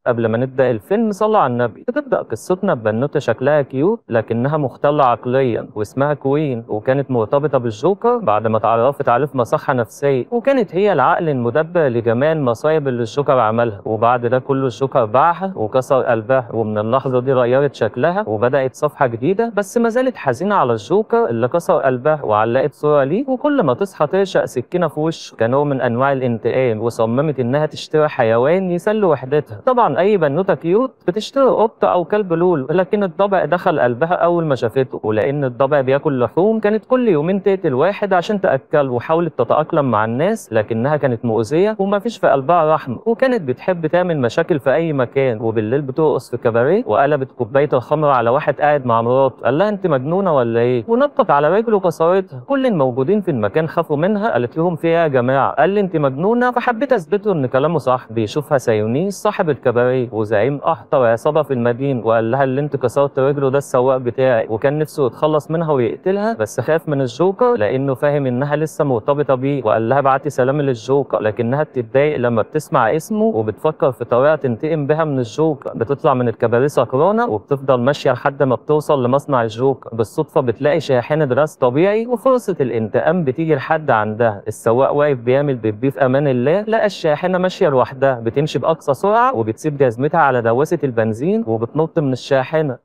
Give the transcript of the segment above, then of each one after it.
قبل ما نبدأ الفيلم صلوا على النبي. بتبدأ قصتنا ببنوتة شكلها كيوت لكنها مختلة عقليا واسمها كوين، وكانت مرتبطة بالجوكر بعد ما اتعرفت عليه في مصحة نفسية، وكانت هي العقل المدبر لجميع المصايب اللي الجوكر عملها. وبعد ده كله الجوكر باعها وكسر قلبها، ومن اللحظة دي غيرت شكلها وبدأت صفحة جديدة، بس ما زالت حزينة على الجوكر اللي كسر قلبها، وعلقت صورة ليه وكل ما تصحى ترشق سكينة في وشه كنوع من أنواع الانتقام، وصممت إنها تشتري حيوان يسلي وحدتها. طبعا أي بنوتة كيوت بتشتري قطة أو كلب لولو، لكن الضبع دخل قلبها أول ما شافته، ولأن الضبع بياكل لحوم كانت كل يومين تقتل واحد عشان تأكله، وحاولت تتأقلم مع الناس لكنها كانت مؤذية ومفيش في قلبها رحمة، وكانت بتحب تعمل مشاكل في أي مكان، وبالليل بترقص في كباريه وقلبت كوباية الخمر على واحد قاعد مع مراته، قال لها أنت مجنونة ولا إيه؟ ونطت على رجله وكسرتها. كل الموجودين في المكان خافوا منها، قالت لهم في إيه يا جماعة؟ قال لي أنت مجنونة، فحبيت أثبت له إن كلامه صح. بيشوفها سايونيس صاحب الكباريه وزعيم أخطر عصابة في المدينة، وقال لها اللي أنت كسرت رجله ده السواق بتاعي، وكان نفسه يتخلص منها ويقتلها بس خاف من الجوكر لأنه فاهم إنها لسه مرتبطة بيه، وقال لها بعتي سلام للجوكر، لكنها بتتضايق لما بتسمع اسمه وبتفكر في طريقة تنتقم بها من الجوكر. بتطلع من الكباريه سكرانة وبتفضل ماشية لحد ما بتوصل لمصنع الجوكر. بالصدفة بتلاقي شاحنة غاز طبيعي وفرصة الانتقام بتيجي لحد عندها. السواق واقف بيعمل بيبي في أمان الله، لقى الشاحنة ماشية لوحدها بتمشي بأقصى سرعة، وبتسيب جزمتها على دواسة البنزين وبتنط من الشاحنة.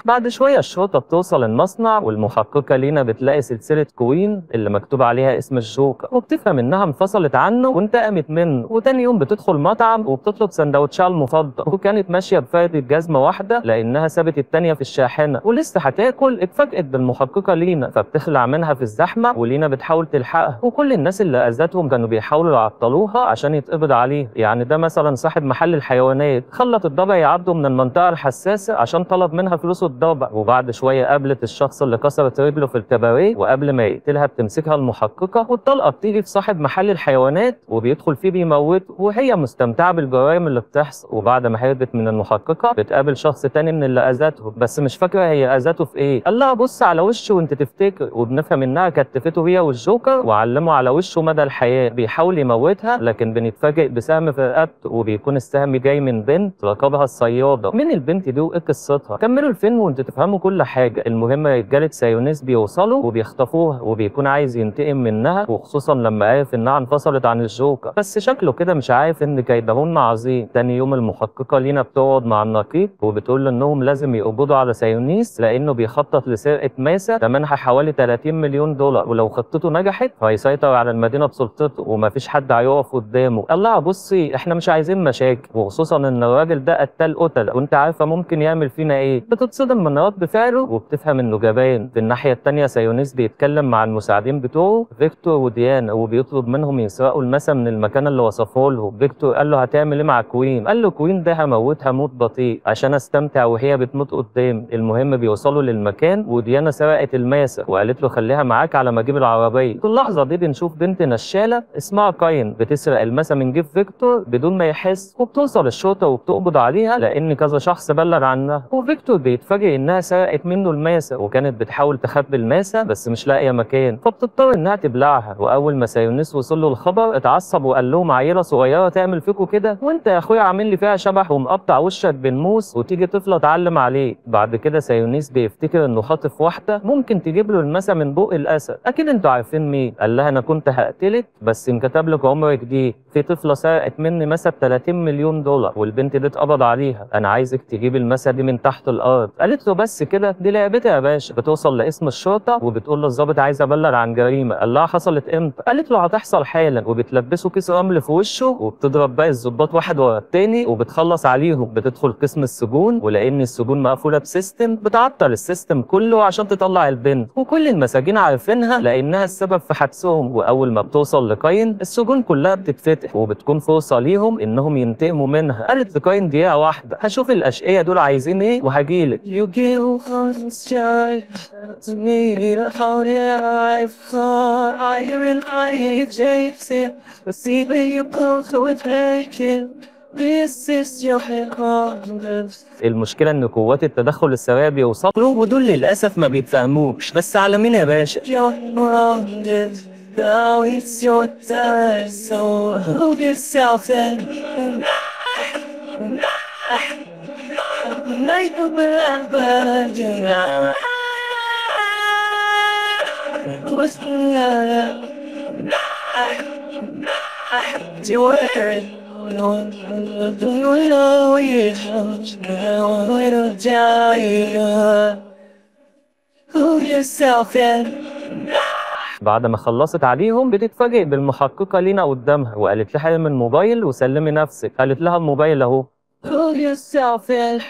بعد شوية الشرطة بتوصل المصنع، والمحققة لينا بتلاقي سلسلة كوين اللي مكتوب عليها اسم الجوكر، وبتفهم إنها انفصلت عنه وانتقمت منه. وتاني يوم بتدخل مطعم وبتطلب سندوتشها المفضل، وكانت ماشية بفردة جزمة واحدة لأنها سابت التانية في الشاحنة ولسه هتاكل. اتفاجئت بالمحققة لينا فبتخلع منها في الزحمة، ولينا بتحاول تلحقها، وكل الناس اللي أذتهم كانوا بيحاولوا يعطلوها عشان يتقبض عليه. يعني ده مثلا صاحب محل الحيوانات خلت الضبع يعدوا من المنطقة الحساسة عشان طلب منها فلوس الضبع. وبعد شويه قابلت الشخص اللي كسرت رجله في الكباريه، وقبل ما يقتلها بتمسكها المحققه والطلقه بتيجي في صاحب محل الحيوانات وبيدخل فيه بيموته، وهي مستمتعه بالجرائم اللي بتحصل. وبعد ما هربت من المحققه بتقابل شخص تاني من اللي اذته، بس مش فاكره هي اذته في ايه. قال لها بص على وشه وانت تفتكر، وبنفهم انها كتفته هي والجوكر وعلمه على وشه مدى الحياه. بيحاول يموتها لكن بنتفاجئ بسهم في رقبته، وبيكون السهم جاي من بنت لقبها الصياده. مين البنت دي وايه قصتها؟ كملوا الفيلم وانتوا تفهموا كل حاجه. المهم رجاله سايونيس بيوصلوا وبيخطفوها، وبيكون عايز ينتقم منها، وخصوصا لما عرف انها انفصلت عن الجوكر، بس شكله كده مش عارف ان كيدهن عظيم. تاني يوم المحققه لينا بتقعد مع النقيب وبتقول له انهم لازم يقبضوا على سايونيس لانه بيخطط لسرقه ماسه ثمنها حوالي 30 مليون دولار، ولو خطته نجحت فهيسيطر على المدينه بسلطته ومفيش حد هيقف قدامه. قال لها بصي احنا مش عايزين مشاكل، وخصوصا ان الراجل ده قتل وانت عارفه ممكن يعمل فينا ايه. بتتصدم من رد فعله وبتفهم انه جبان. في الناحيه التانيه سايونيس بيتكلم مع المساعدين بتوعه فيكتور وديانا، وبيطلب منهم يسرقوا المسا من المكان اللي وصفه له. فيكتور قال له هتعمل ايه مع كوين؟ قال له كوين ده هموتها موت بطيء عشان استمتع وهي بتموت قدام. المهم بيوصلوا للمكان وديانا سرقت الماسه وقالت له خليها معاك على ما اجيب العربيه. في اللحظه دي بنشوف بنت نشاله اسمها كاين بتسرق الماسه من جيب فيكتور بدون ما يحس، وبتوصل الشرطه وبتقبض عليها لان كذا شخص بلغ عنها. وفيكتور بيتفاجئ انها سرقت منه الماسه، وكانت بتحاول تخبي الماسه بس مش لاقيه مكان، فبتضطر انها تبلعها. واول ما سايونيس وصل له الخبر اتعصب وقال لهم عيله صغيره تعمل فيكم كده؟ وانت يا اخويا عامل لي فيها شبح ومقطع وشك بالموس وتيجي طفله تعلم عليه. بعد كده سايونيس بيفتكر انه خاطف واحده ممكن تجيب له الماسه من بق الاسد، اكيد انتوا عارفين مين. قال لها انا كنت هقتلك بس انكتب لك عمر جديد، في طفله سرقت مني ماسه ب 30 مليون دولار والبنت دي اتقبض عليها، انا عايزك تجيب الماسه دي من تحت الارض. قالت له بس كده؟ دي لعبتي يا باشا. بتوصل لاسم الشرطه وبتقول للظابط عايز ابلغ عن جريمه. قال لها حصلت امتى؟ قالت له هتحصل حالا، وبتلبسه كيس رمل في وشه وبتضرب باقي الظباط واحد ورا التاني وبتخلص عليهم. بتدخل قسم السجون، ولان السجون مقفوله بسيستم بتعطل السيستم كله عشان تطلع البنت، وكل المساجين عارفينها لانها السبب في حبسهم. واول ما بتوصل لكاين السجون كلها بتتفتح وبتكون فرصه ليهم انهم ينتقموا منها. قالت لكاين دقيقه واحده هشوف الاشقيه دول عايزين ايه وهجيلك. You give us joy to me how I thought I hear it I hate Jason but see where you go so it's taken This is your المشكلة إن قوات التدخل السريع بيوصلوا ودول للأسف ما بيتفهموش، بس على مين يا باشا؟ Now it's your time, so hold yourself in. Hold yourself in. بعد ما خلصت عليهم بتتفاجئ بالمحققة لينا قدامها وقالت لها من الموبايل وسلمي نفسك. قالت لها الموبايل اهو. Hold yourself in.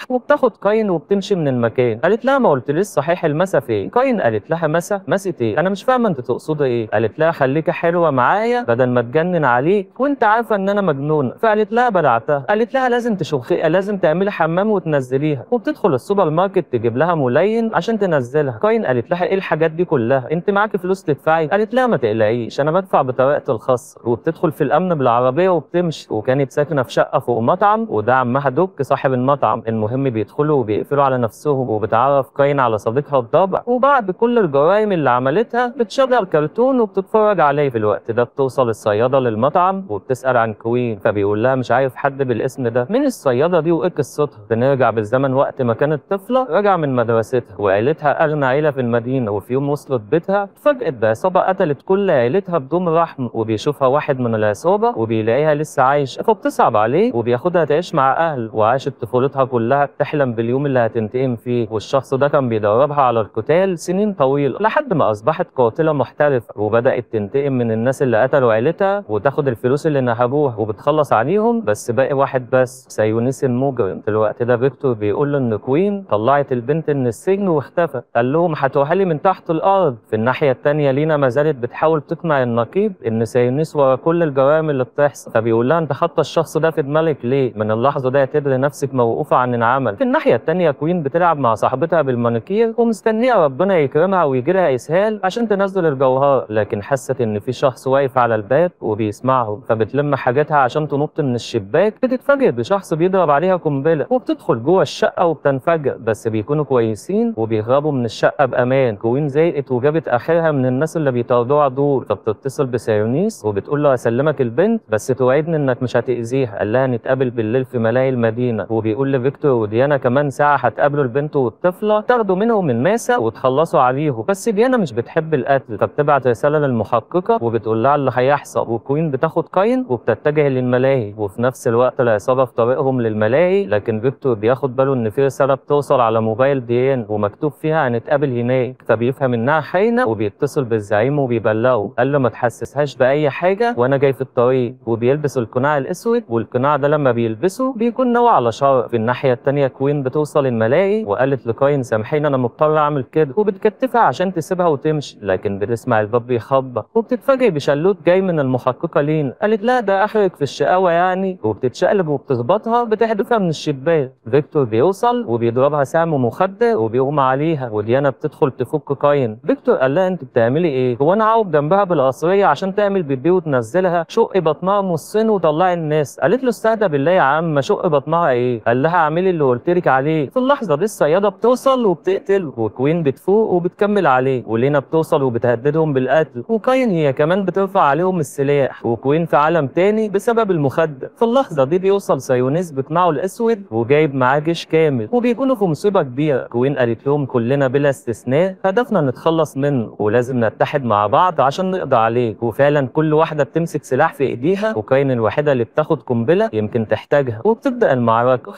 وبتاخد كاين وبتمشي من المكان. قالت لها ما قلتليش صحيح المسا فين؟ كاين قالت لها مسا؟ مسا ايه؟ انا مش فاهمه انت تقصدي ايه. قالت لها خليكي حلوه معايا بدل ما تجنن عليك وانت عارفه ان انا مجنونه. فقالت لها بلعتها. قالت لها لازم تشوخي، لازم تعملي حمام وتنزليها. وبتدخل السوبر ماركت تجيب لها ملين عشان تنزلها. كاين قالت لها ايه الحاجات دي كلها؟ انت معاكي فلوس تدفعي؟ قالت لها ما تقلقيش انا بدفع بطريقه الخاص. وبتدخل في الامن بالعربيه وبتمشي. وكانت ساكنه في شقه فوق مطعم وده عمها دوك صاحب المطعم. المهم بيدخلوا وبيقفلوا على نفسهم. وبتعرف كاين على صديقها الضابع. وبعد كل الجرائم اللي عملتها بتشغل كرتون وبتتفرج عليه. في الوقت ده بتوصل الصيادة للمطعم وبتسأل عن كوين. فبيقول لها مش عارف حد بالاسم ده. مين الصيادة دي وايه قصتها؟ بنرجع بالزمن وقت ما كانت طفلة راجعة من مدرستها وعيلتها أغنى عيلة في المدينة. وفي يوم وصلت بيتها اتفاجئت بعصابة قتلت كل عيلتها بدون رحم. وبيشوفها واحد من العصابة وبيلاقيها لسه عايشة فبتصعب عليه وبياخدها تعيش مع أهل. وعاشت طفولتها كلها بتحلم باليوم اللي هتنتقم فيه. والشخص ده كان بيدربها على القتال سنين طويلة لحد ما أصبحت قاتلة محترفة وبدأت تنتقم من الناس اللي قتلوا عيلتها وتاخد الفلوس اللي نهبوها وبتخلص عليهم. بس باقي واحد بس، سايونيس المجرم. في الوقت ده فيكتور بيقول له إن كوين طلعت البنت من السجن واختفت. قال لهم هاتوها لي من تحت الأرض. في الناحية التانية لينا ما زالت بتحاول تقنع النقيب إن سايونيس ورا كل الجرائم اللي بتحصل. فبيقول لها أنت حاطة الشخص ده في دماغك ليه؟ من اللحظة دي هتدري نفسك موقوفة عن العمل. في الناحية التانية كوين بتلعب مع صاحبتها بالمانيكير ومستنيه ربنا يكرمها ويجي لها اسهال عشان تنزل الجوهر. لكن حست ان في شخص واقف على الباب وبيسمعهم. فبتلم حاجاتها عشان تنط من الشباك. بتتفاجئ بشخص بيضرب عليها قنبله وبتدخل جوه الشقه وبتنفجر. بس بيكونوا كويسين وبيهربوا من الشقه بامان. كوين زهقت وجابت اخرها من الناس اللي بيطاردوها دول. فبتتصل بسايونيس وبتقول له اسلمك البنت بس توعدني انك مش هتاذيها. قال لها نتقابل بالليل في ملاهي المدينه. وبيقول لفيكتور وديانا كمان ساعه هتقابلوا البنت والطفله تاخدوا منهم الماسه وتخلصوا عليهم. بس ديانا مش بتحب القتل فبتبعت رساله للمحققه وبتقول لها اللي هيحصل. وكوين بتاخد كاين وبتتجه للملاهي. وفي نفس الوقت العصابه في طريقهم للملاهي. لكن فيكتور بياخد باله ان في رساله بتوصل على موبايل ديان ومكتوب فيها هنتقابل هناك. فبيفهم انها خاينه وبيتصل بالزعيم وبيبلغه. قال له ما تحسسهاش باي حاجه وانا جاي في الطريق. وبيلبس القناع الاسود والقناع ده لما بيلبسه بيكون نوع على شر. في الناحيه الثانيه كوين بتوصل الملاهي وقالت لكاين سامحيني انا مضطر اعمل كده. وبتكتفها عشان تسيبها وتمشي. لكن بتسمع الباب بيخبط وبتتفاجئ بشلوت جاي من المحققه لين. قالت لا ده اخرك في الشقاوه يعني. وبتتشقلب وبتخبطها بتحدفها من الشباك. فيكتور بيوصل وبيضربها سهم مخدر وبيغمى عليها. وديانا بتدخل تفك كاين. فيكتور قال لها انت بتعملي ايه؟ هو انا عاوب جنبها بالقصريه عشان تعمل بيبي وتنزلها؟ شق بطنها نصين وطلعي الناس. قالت له استهدى بالله يا عم شق بطنها ايه؟ قال لها اعملي اللي قلت لك عليه. في اللحظه دي الصياده بتوصل وبتقتل وكوين بتفوق وبتكمل عليه. ولينا بتوصل وبتهددهم بالقتل. وكاين هي كمان بترفع عليهم السلاح. وكوين في عالم تاني بسبب المخدر. في اللحظه دي بيوصل سايونيس بقناعه الاسود وجايب معاه جيش كامل وبيكونوا في مصيبه كبيره. كوين قالت لهم كلنا بلا استثناء هدفنا نتخلص منه ولازم نتحد مع بعض عشان نقضي عليه. وفعلا كل واحده بتمسك سلاح في ايديها. وكاين الوحيده اللي بتاخد قنبله يمكن تحتاجها. وبتبدا المعركه.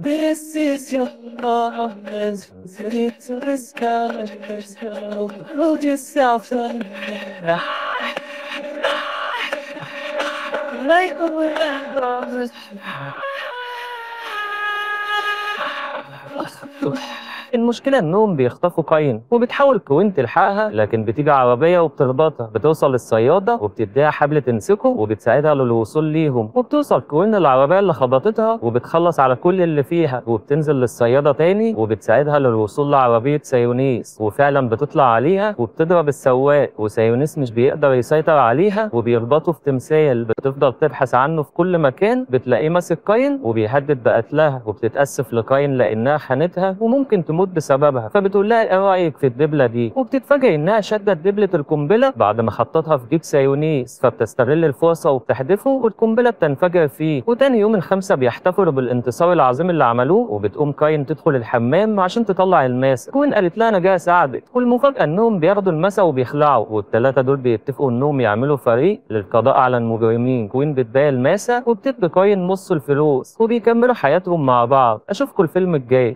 This is your moment. To discover yourself. Hold yourself like a wind. صح. المشكلة انهم بيخطفوا كاين وبتحاول كوين تلحقها، لكن بتيجي عربية وبتربطها. بتوصل الصيادة وبتديها حبل تمسكه وبتساعدها للوصول ليهم، وبتوصل كوين العربية اللي خبطتها وبتخلص على كل اللي فيها، وبتنزل للصيادة تاني وبتساعدها للوصول لعربية سايونيس، وفعلا بتطلع عليها وبتضرب السواق، وسايونيس مش بيقدر يسيطر عليها وبيربطه في تمثال. بتفضل تبحث عنه في كل مكان، بتلاقيه ماسك كاين وبيهدد بقتلها، وبتتأسف لكاين لأنها خانتها وممكن تموت بسببها. فبتقول لها ايه رأيك في الدبلة دي؟ وبتتفاجئ انها شدت دبلة القنبلة بعد ما حطتها في جيب سايونيس، فبتستغل الفرصة وبتحدفه والقنبلة بتنفجر فيه. وتاني يوم الخمسة بيحتفلوا بالانتصار العظيم اللي عملوه، وبتقوم كاين تدخل الحمام عشان تطلع الماسة. كوين قالت لها انا جاي اساعدك، والمفاجأة انهم بياخدوا الماسة وبيخلعوا، والثلاثة دول بيتفقوا انهم يعملوا فريق للقضاء على المجرمين. كوين بتبيع الماسة وبتدي كاين نص الفلوس، وبيكملوا حياتهم مع بعض. اشوفكم الفيلم الجاي.